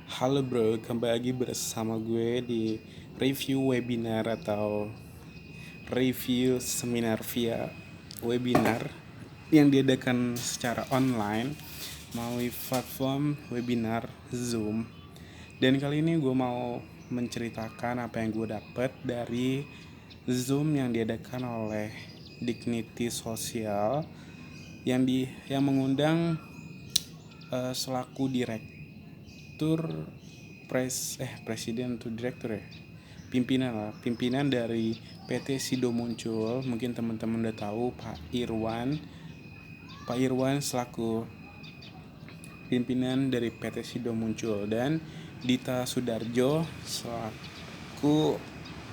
Halo bro, kembali lagi bersama gue di review webinar atau review seminar via webinar yang diadakan secara online melalui platform webinar Zoom. Dan kali ini gue mau menceritakan apa yang gue dapat dari Zoom yang diadakan oleh Dignity Sosial yang mengundang selaku direktur presiden atau direktur ya, pimpinan dari PT Sido Muncul. Mungkin teman-teman udah tahu Pak Irwan selaku pimpinan dari PT Sido Muncul, dan Dita Sudarjo selaku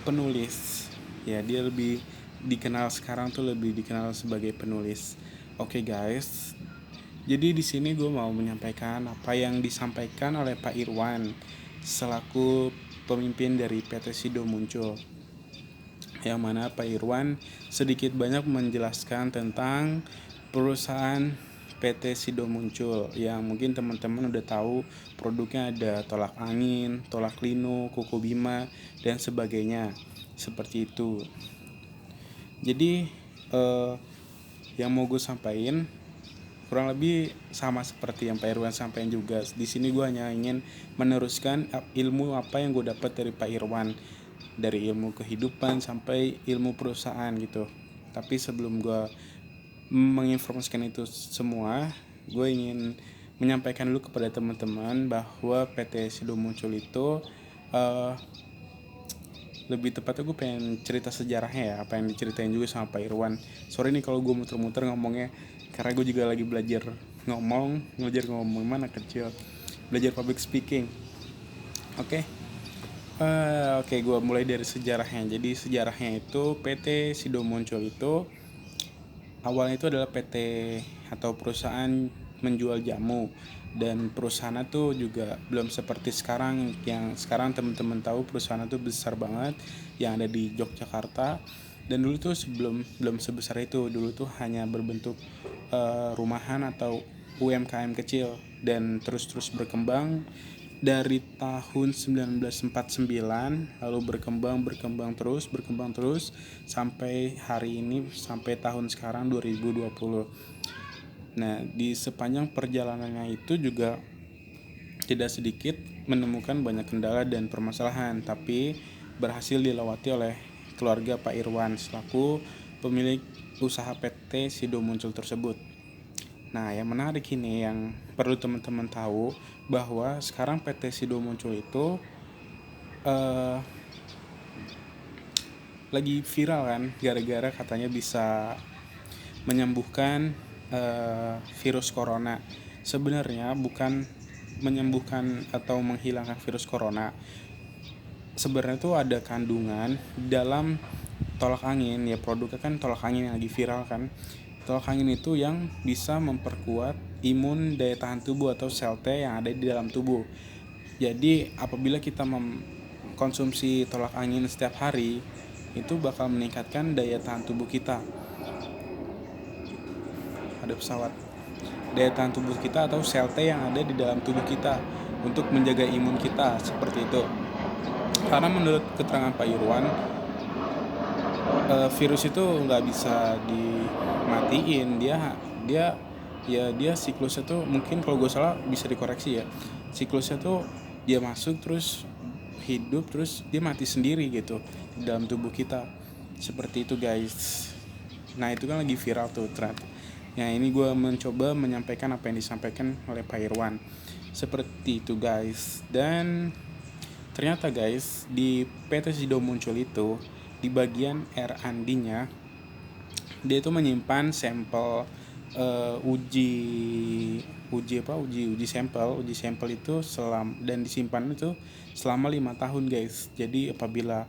penulis. Ya, dia lebih dikenal sekarang tuh lebih dikenal sebagai penulis. Oke guys, jadi di sini gue mau menyampaikan apa yang disampaikan oleh Pak Irwan selaku pemimpin dari PT Sido Muncul. Yang mana Pak Irwan sedikit banyak menjelaskan tentang perusahaan PT Sido Muncul yang mungkin teman-teman udah tahu produknya ada tolak angin, tolak lino, kuku bima, dan sebagainya. Seperti itu. Jadi yang mau gue sampaikan kurang lebih sama seperti yang Pak Irwan sampaikan juga. Di sini gue hanya ingin meneruskan ilmu apa yang gue dapat dari Pak Irwan, dari ilmu kehidupan sampai ilmu perusahaan gitu. Tapi sebelum gue menginformasikan itu semua, gue ingin menyampaikan dulu kepada teman-teman bahwa PT Sido Muncul itu lebih tepatnya gue pengen cerita sejarahnya ya, apa yang diceritain juga sama Pak Irwan. Sorry nih kalau gue muter-muter ngomongnya, karena gue juga lagi belajar ngomong mana kecil, belajar public speaking. Oke. Oke, gue mulai dari sejarahnya. Jadi sejarahnya itu PT Sido Muncul itu awalnya itu adalah PT atau perusahaan menjual jamu, dan perusahaan itu juga belum seperti sekarang. Yang sekarang teman-teman tahu perusahaan itu besar banget yang ada di Yogyakarta, dan dulu tuh belum sebesar itu. Dulu tuh hanya berbentuk rumahan atau UMKM kecil, dan terus berkembang dari tahun 1949, lalu berkembang terus sampai hari ini, sampai tahun sekarang 2020. Nah, di sepanjang perjalanannya itu juga tidak sedikit menemukan banyak kendala dan permasalahan, tapi berhasil dilewati oleh keluarga Pak Irwan selaku pemilik usaha PT Sido Muncul tersebut. Nah, yang menarik ini yang perlu teman-teman tahu bahwa sekarang PT Sido Muncul itu uh, lagi viral kan, gara-gara katanya bisa menyembuhkan virus corona. Sebenarnya bukan menyembuhkan atau menghilangkan virus corona. Sebenarnya itu ada kandungan dalam tolak angin, ya produknya kan tolak angin yang lagi viral kan. Tolak angin itu yang bisa memperkuat imun daya tahan tubuh atau sel T yang ada di dalam tubuh. Jadi apabila kita mengkonsumsi tolak angin setiap hari, itu bakal meningkatkan daya tahan tubuh kita. Ada pesawat. Daya tahan tubuh kita atau sel T yang ada di dalam tubuh kita untuk menjaga imun kita, seperti itu. Karena menurut keterangan Pak Irwan, virus itu nggak bisa dimatiin. Dia siklusnya tuh, mungkin kalau gue salah bisa dikoreksi ya, siklusnya tuh dia masuk terus hidup terus dia mati sendiri gitu di dalam tubuh kita, seperti itu guys. Nah, itu kan lagi viral tuh ternyata. Nah, ini gue mencoba menyampaikan apa yang disampaikan oleh Pak Irwan, seperti itu guys. Dan ternyata guys, di PT Sido Muncul itu di bagian R&D-nya dia itu menyimpan sampel uji sampel itu dan disimpan itu selama 5 tahun guys. Jadi apabila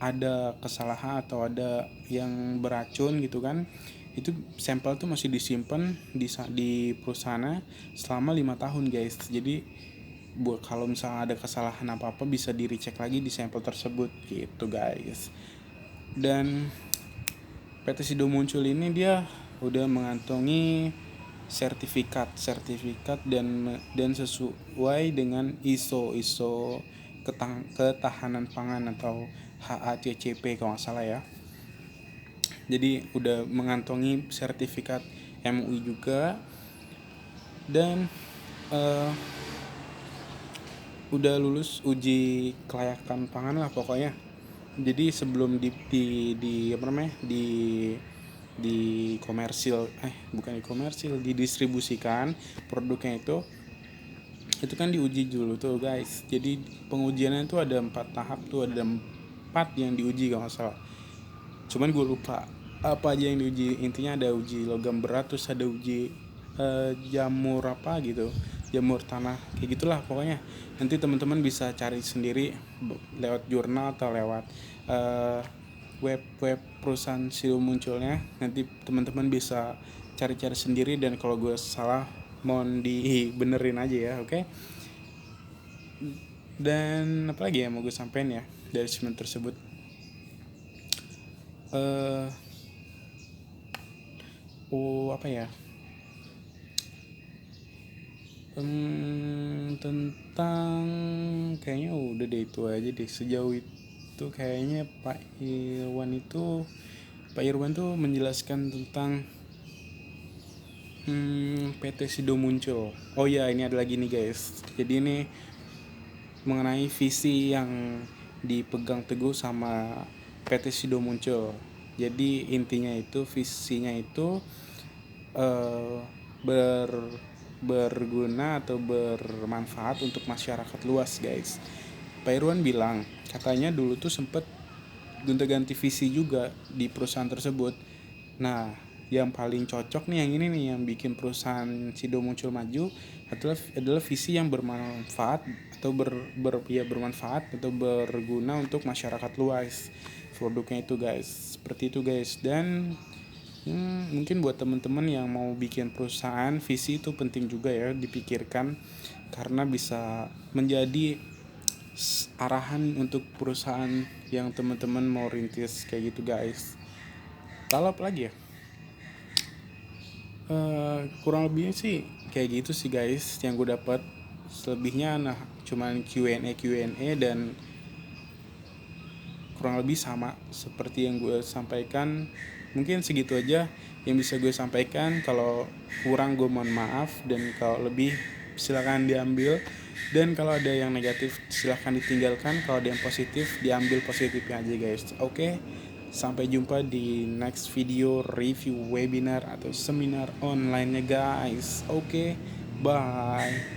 ada kesalahan atau ada yang beracun gitu kan, itu sampel tuh masih disimpan di perusahaan selama 5 tahun guys. Jadi buat kalau misalnya ada kesalahan apa-apa bisa di recheck lagi di sampel tersebut gitu guys. Dan PT Sido Muncul ini dia udah mengantongi sertifikat dan sesuai dengan ISO ketahanan pangan atau HACCP kalau nggak salah ya. Jadi udah mengantongi sertifikat MUI juga, dan udah lulus uji kelayakan pangan lah pokoknya. Jadi sebelum di apa namanya di komersil bukan di komersil, didistribusikan produknya itu kan diuji dulu tuh guys. Jadi pengujiannya tuh ada 4 tahap tuh, ada 4 yang diuji kalau nggak salah. Cuman gue lupa apa aja yang diuji. Intinya ada uji logam berat, terus ada uji jamur apa gitu, jamur tanah, kayak gitulah pokoknya. Nanti teman-teman bisa cari sendiri lewat jurnal atau lewat web perusahaan Sido munculnya. Nanti teman-teman bisa cari-cari sendiri, dan kalau gue salah mohon dibenerin aja ya, oke? Dan apa lagi ya mau gue sampein ya dari segmen tersebut? Apa ya, tentang kayaknya udah deh, itu aja deh sejauh itu. Kayaknya Pak Irwan tuh menjelaskan tentang PT Sido muncul. Oh ya, ini ada lagi nih guys. Jadi ini mengenai visi yang dipegang teguh sama PT Sido muncul. Jadi intinya itu, visinya itu berguna atau bermanfaat untuk masyarakat luas guys. Pak Irwan bilang katanya dulu tuh sempet gonta-ganti visi juga di perusahaan tersebut. Nah, yang paling cocok nih yang ini nih, yang bikin perusahaan Sido muncul maju adalah visi yang bermanfaat atau bermanfaat atau berguna untuk masyarakat luas produknya itu guys. Seperti itu guys. Dan mungkin buat teman-teman yang mau bikin perusahaan, visi itu penting juga ya dipikirkan, karena bisa menjadi arahan untuk perusahaan yang teman-teman mau rintis kayak gitu guys. Lalu apa lagi ya? Kurang lebihnya sih kayak gitu sih guys yang gue dapat. Selebihnya nah cuman Q&A dan kurang lebih sama seperti yang gue sampaikan. Mungkin segitu aja yang bisa gue sampaikan. Kalau kurang gue mohon maaf, dan kalau lebih silakan diambil, dan kalau ada yang negatif silakan ditinggalkan. Kalau ada yang positif diambil positifnya aja guys. Oke, sampai jumpa di next video review webinar atau seminar online nya guys. Oke, bye.